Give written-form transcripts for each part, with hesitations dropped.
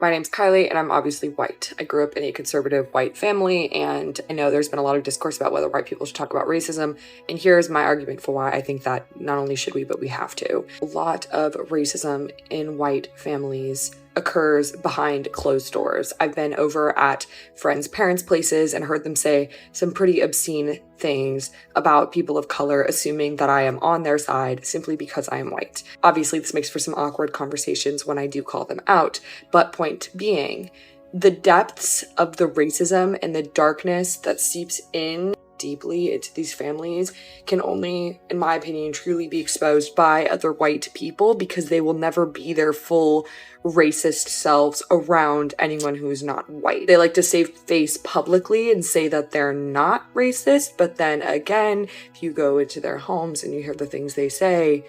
My name's Kylie, and I'm obviously white. I grew up in a conservative white family, and I know there's been a lot of discourse about whether white people should talk about racism. And here's my argument for why I think that not only should we, but we have to. A lot of racism in white families occurs behind closed doors. I've been over at friends' parents' places and heard them say some pretty obscene things about people of color, assuming that I am on their side simply because I am white. Obviously, this makes for some awkward conversations when I do call them out, but point being, the depths of the racism and the darkness that seeps in deeply into these families can only, in my opinion, truly be exposed by other white people, because they will never be their full racist selves around anyone who's not white. They like to save face publicly and say that they're not racist, but then again, if you go into their homes and you hear the things they say,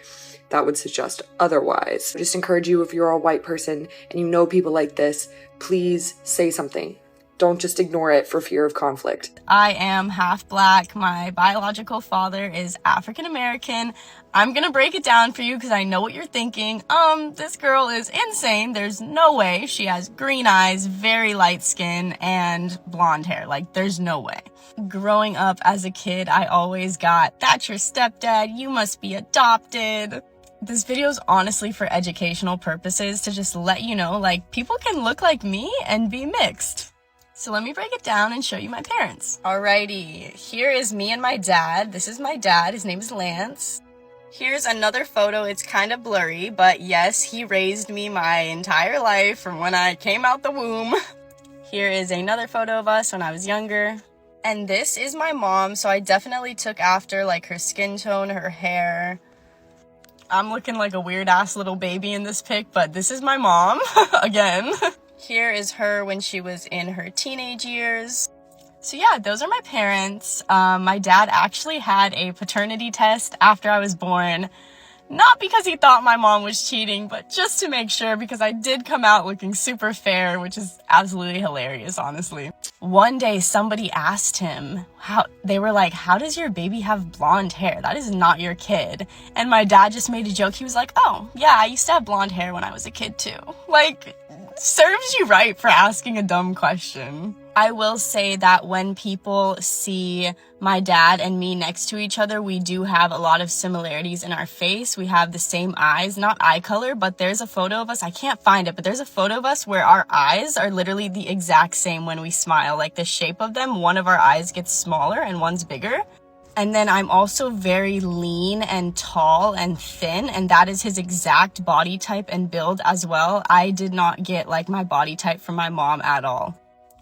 that would suggest otherwise. I just encourage you, if you're a white person and you know people like this, please say something. Don't just ignore it for fear of conflict. I am half black. My biological father is African American. I'm gonna break it down for you because I know what you're thinking. This girl is insane. There's no way. She has green eyes, very light skin, and blonde hair. Like, there's no way. Growing up as a kid, I always got, "That's your stepdad, you must be adopted." This video is honestly for educational purposes, to just let you know, like, people can look like me and be mixed. So let me break it down and show you my parents. Alrighty, here is me and my dad. This is my dad, his name is Lance. Here's another photo, it's kind of blurry, but yes, he raised me my entire life from when I came out the womb. Here is another photo of us when I was younger. And this is my mom, so I definitely took after, like, her skin tone, her hair. I'm looking like a weird ass little baby in this pic, but this is my mom, again. Here is her when she was in her teenage years. So yeah, those are my parents. My dad actually had a paternity test after I was born. Not because he thought my mom was cheating, but just to make sure, because I did come out looking super fair, which is absolutely hilarious, honestly. One day somebody asked him, they were like, "How does your baby have blonde hair? That is not your kid." And my dad just made a joke. He was like, "Oh, yeah, I used to have blonde hair when I was a kid too." Like, serves you right for asking a dumb question. I will say that when people see my dad and me next to each other, we do have a lot of similarities in our face. We have the same eyes, not eye color, but there's a photo of us, I can't find it, but there's a photo of us where our eyes are literally the exact same when we smile. Like, the shape of them, one of our eyes gets smaller and one's bigger. And then I'm also very lean and tall and thin, and that is his exact body type and build as well. I did not get, like, my body type from my mom at all.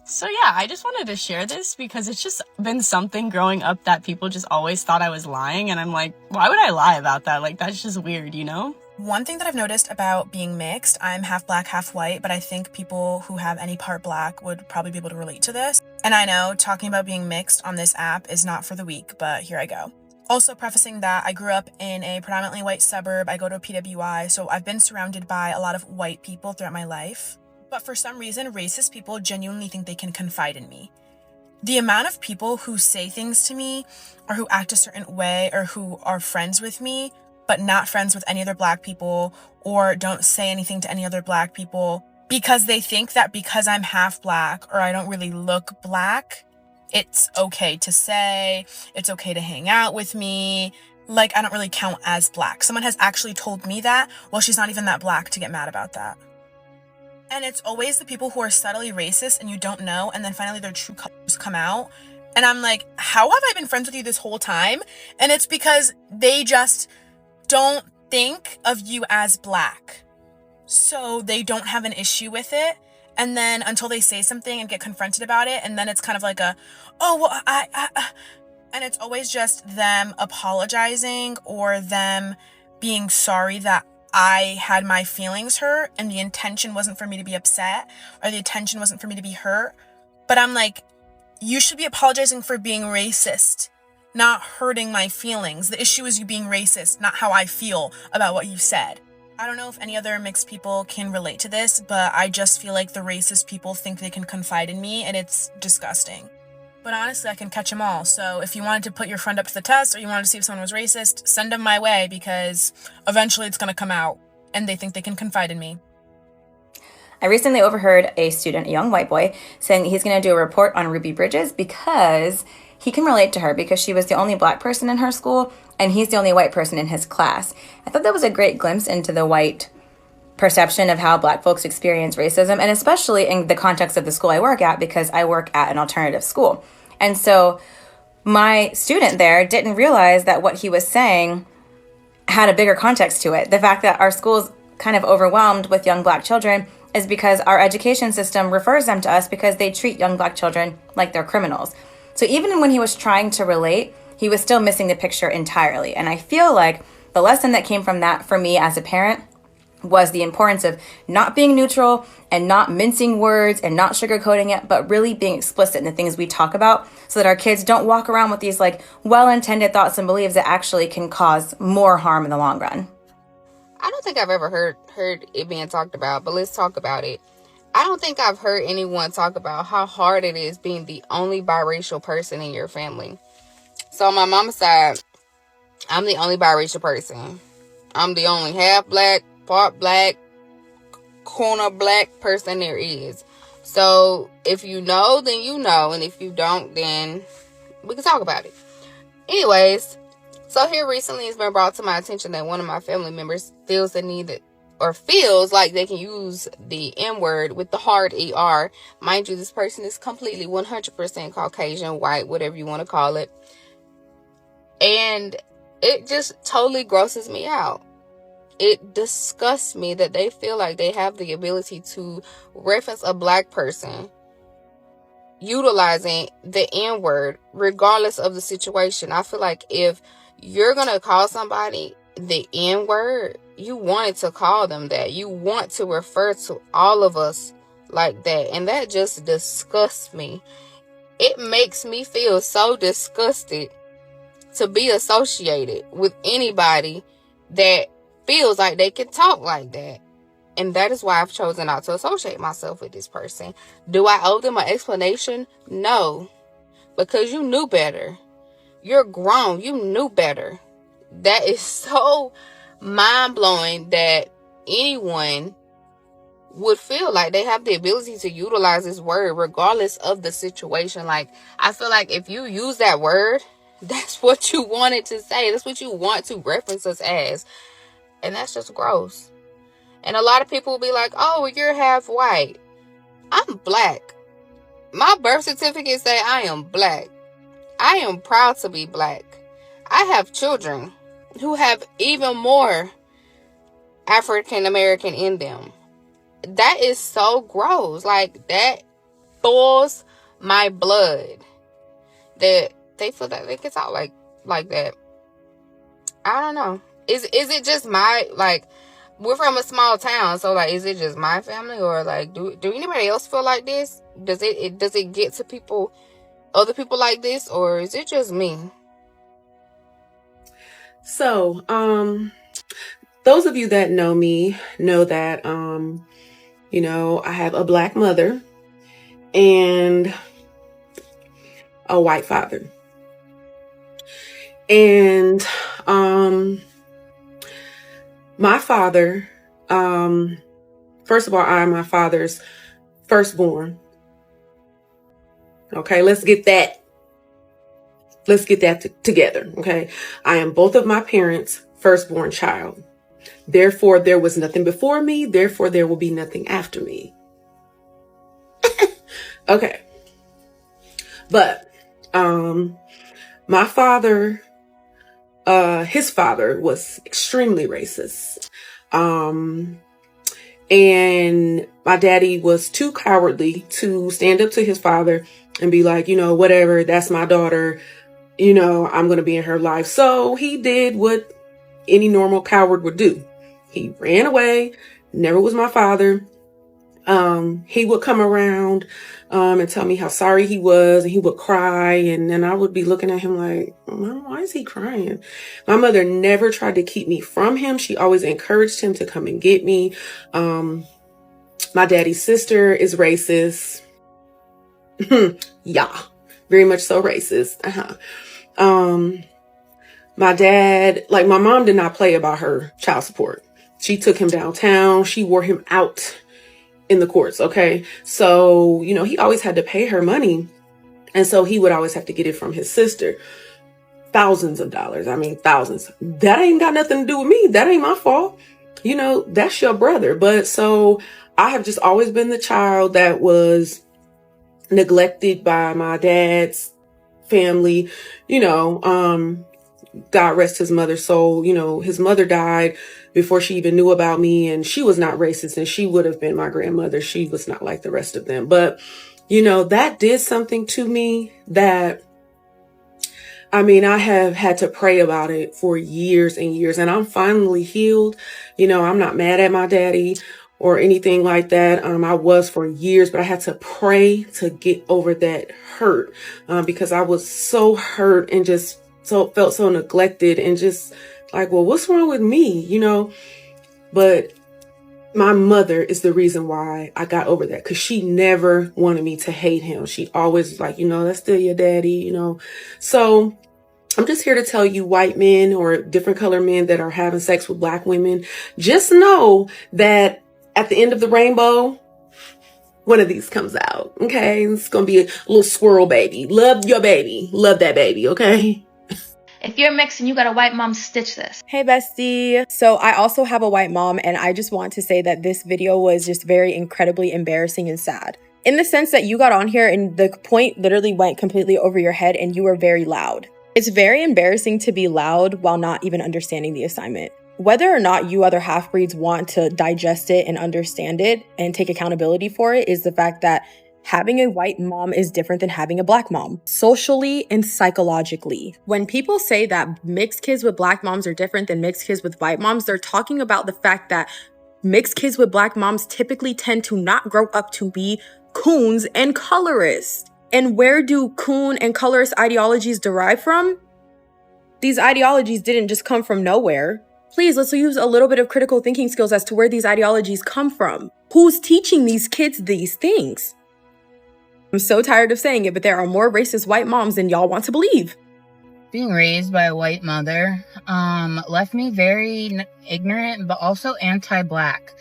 So yeah, I just wanted to share this because it's just been something growing up that people just always thought I was lying, and I'm like, why would I lie about that? Like, that's just weird, you know? One thing that I've noticed about being mixed, I'm half black, half white, but I think people who have any part black would probably be able to relate to this. And I know talking about being mixed on this app is not for the weak, but here I go. Also prefacing that I grew up in a predominantly white suburb. I go to a PWI, so I've been surrounded by a lot of white people throughout my life. But for some reason, racist people genuinely think they can confide in me. The amount of people who say things to me, or who act a certain way, or who are friends with me, but not friends with any other black people, or don't say anything to any other black people, because they think that because I'm half black, or I don't really look black, it's okay to say, it's okay to hang out with me, like I don't really count as black. Someone has actually told me that, well, she's not even that black to get mad about that. And it's always the people who are subtly racist and you don't know, and then finally their true colors come out. And I'm like, how have I been friends with you this whole time? And it's because they just don't think of you as black. So they don't have an issue with it. And then until they say something and get confronted about it, and then it's kind of like a, oh, well, and it's always just them apologizing or them being sorry that I had my feelings hurt and the intention wasn't for me to be upset or the intention wasn't for me to be hurt. But I'm like, you should be apologizing for being racist, not hurting my feelings. The issue is you being racist, not how I feel about what you said. I don't know if any other mixed people can relate to this, but I just feel like the racist people think they can confide in me, and it's disgusting. But honestly, I can catch them all. So if you wanted to put your friend up to the test, or you wanted to see if someone was racist, send them my way, because eventually it's going to come out and they think they can confide in me. I recently overheard a student, a young white boy, saying that he's going to do a report on Ruby Bridges because he can relate to her because she was the only black person in her school and he's the only white person in his class. I thought that was a great glimpse into the white perception of how black folks experience racism, and especially in the context of the school I work at, because I work at an alternative school. And so my student there didn't realize that what he was saying had a bigger context to it. The fact that our school's kind of overwhelmed with young black children is because our education system refers them to us because they treat young black children like they're criminals. So even when he was trying to relate, he was still missing the picture entirely. And I feel like the lesson that came from that for me as a parent was the importance of not being neutral and not mincing words and not sugarcoating it, but really being explicit in the things we talk about so that our kids don't walk around with these like well-intended thoughts and beliefs that actually can cause more harm in the long run. I don't think I've ever heard it being talked about, but let's talk about it. I don't think I've heard anyone talk about how hard it is being the only biracial person in your family. So on my mama's side, I'm the only biracial person. I'm the only half black, part black, corner black person there is. So if you know, then you know. And if you don't, then we can talk about it. Anyways, so here recently it's been brought to my attention that one of my family members feels the need that, or feels like they can use the N-word with the hard ER. Mind you, this person is completely 100% Caucasian, white, whatever you want to call it. And it just totally grosses me out. It disgusts me that they feel like they have the ability to reference a black person utilizing the N-word regardless of the situation. I feel like if you're going to call somebody the N-word, you wanted to call them that. You want to refer to all of us like that. And that just disgusts me. It makes me feel so disgusted to be associated with anybody that feels like they can talk like that. And that is why I've chosen not to associate myself with this person. Do I owe them an explanation? No. Because you knew better. You're grown. You knew better. That is so mind-blowing that anyone would feel like they have the ability to utilize this word regardless of the situation. Like, I feel like if you use that word, that's what you wanted to say. That's what you want to reference us as. And that's just gross. And a lot of people will be like, oh, you're half white. I'm black. My birth certificate say I am black. I am proud to be black. I have children who have even more African American in them. That is so gross. Like, that boils my blood that they feel that they can talk like that. I don't know. Is it just my, like, we're from a small town, so like, is it just my family, or like, do anybody else feel like this? Does it get to other people like this, or is it just me? So, those of you that know me know that, I have a black mother and a white father. And, my father, first of all, I am my father's firstborn. Okay, let's get that together. Okay, I am both of my parents' firstborn child. Therefore, there was nothing before me. Therefore, there will be nothing after me. Okay. But, my father, his father was extremely racist. And my daddy was too cowardly to stand up to his father and be like, whatever, that's my daughter. I'm going to be in her life. So he did what any normal coward would do. He ran away, never was my father. He would come around, and tell me how sorry he was, and he would cry. And then I would be looking at him like, Mom, why is he crying? My mother never tried to keep me from him. She always encouraged him to come and get me. My daddy's sister is racist. Yeah, very much so racist. My dad, like, my mom did not play about her child support. She took him downtown. She wore him out in the courts. Okay. So, you know, he always had to pay her money. And so he would always have to get it from his sister. Thousands of dollars. I mean, thousands. That ain't got nothing to do with me. That ain't my fault. You know, that's your brother. But so I have just always been the child that was neglected by my dad's family. You know, God rest his mother's soul. You know, his mother died before she even knew about me, and she was not racist, and she would have been my grandmother. She was not like the rest of them. But, you know, that did something to me that, I mean, I have had to pray about it for years and years, and I'm finally healed. You know, I'm not mad at my daddy or anything like that. I was for years, but I had to pray to get over that hurt, because I was so hurt and just felt so neglected and just like, well, what's wrong with me? You know, but my mother is the reason why I got over that, because she never wanted me to hate him. She always was like, you know, that's still your daddy, you know. So I'm just here to tell you, white men or different color men that are having sex with black women, just know that at the end of the rainbow, one of these comes out. Okay. It's going to be a little squirrel baby. Love your baby. Love that baby. Okay. If you're mixed and you got a white mom, stitch this. Hey bestie. So I also have a white mom, and I just want to say that this video was just very incredibly embarrassing and sad. In the sense that you got on here and the point literally went completely over your head and you were very loud. It's very embarrassing to be loud while not even understanding the assignment. Whether or not you other half-breeds want to digest it and understand it and take accountability for it is the fact that having a white mom is different than having a black mom, socially and psychologically. When people say that mixed kids with black moms are different than mixed kids with white moms, they're talking about the fact that mixed kids with black moms typically tend to not grow up to be coons and colorists. And where do coon and colorist ideologies derive from? These ideologies didn't just come from nowhere. Please, let's use a little bit of critical thinking skills as to where these ideologies come from. Who's teaching these kids these things? I'm so tired of saying it, but there are more racist white moms than y'all want to believe. Being raised by a white mother left me very ignorant, but also anti-black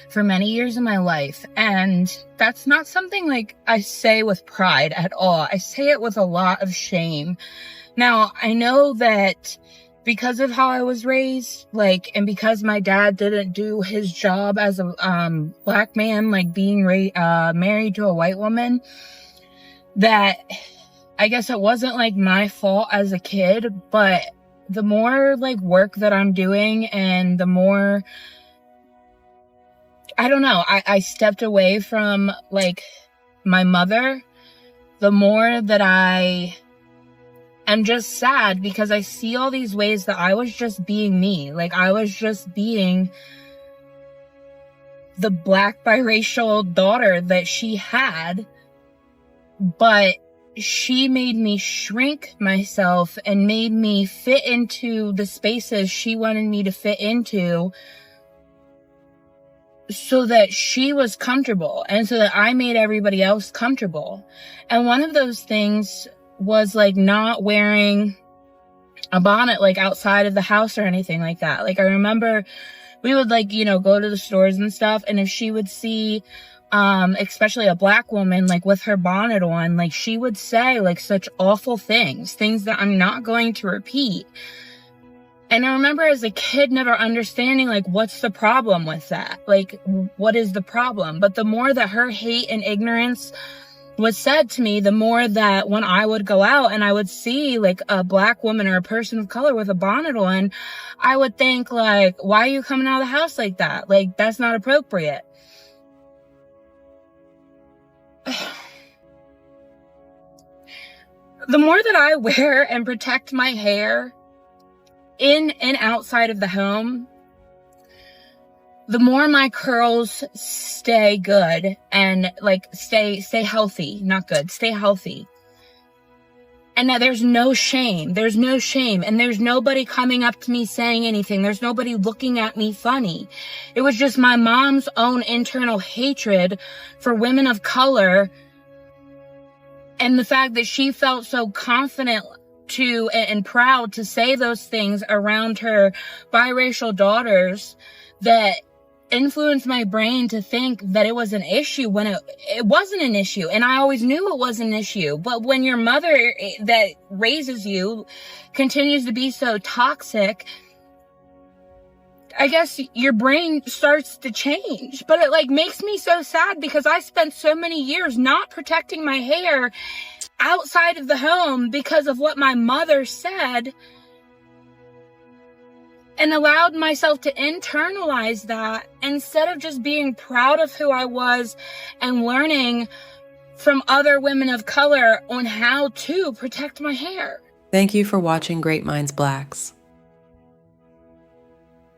for many years in my life. And that's not something like I say with pride at all. I say it with a lot of shame. Now, I know that because of how I was raised, and because my dad didn't do his job as a black man, being married to a white woman, that I guess it wasn't my fault as a kid, but the more work that I'm doing and the more, I don't know, I stepped away from my mother, the more that I am just sad because I see all these ways that I was just being me. I was just being the black biracial daughter that she had, but she made me shrink myself and made me fit into the spaces she wanted me to fit into so that she was comfortable and so that I made everybody else comfortable. And one of those things was not wearing a bonnet outside of the house or anything like that. I remember we would go to the stores and stuff, and if she would see especially a black woman with her bonnet on, she would say such awful things that I'm not going to repeat. And I remember as a kid never understanding what's the problem with that, what is the problem? But the more that her hate and ignorance was said to me, the more that when I would go out and I would see a black woman or a person of color with a bonnet on, I would think why are you coming out of the house like that? That's not appropriate. The more that I wear and protect my hair in and outside of the home, the more my curls stay good and stay healthy, not good, stay healthy. And now there's no shame. And there's nobody coming up to me saying anything. There's nobody looking at me funny. It was just my mom's own internal hatred for women of color. And the fact that she felt so confident to and proud to say those things around her biracial daughters that influenced my brain to think that it was an issue when it wasn't an issue. And I always knew it was an issue. But when your mother that raises you continues to be so toxic, I guess your brain starts to change. But it like makes me so sad because I spent so many years not protecting my hair outside of the home because of what my mother said, and allowed myself to internalize that instead of just being proud of who I was and learning from other women of color on how to protect my hair. Thank you for watching Great Minds Blacks.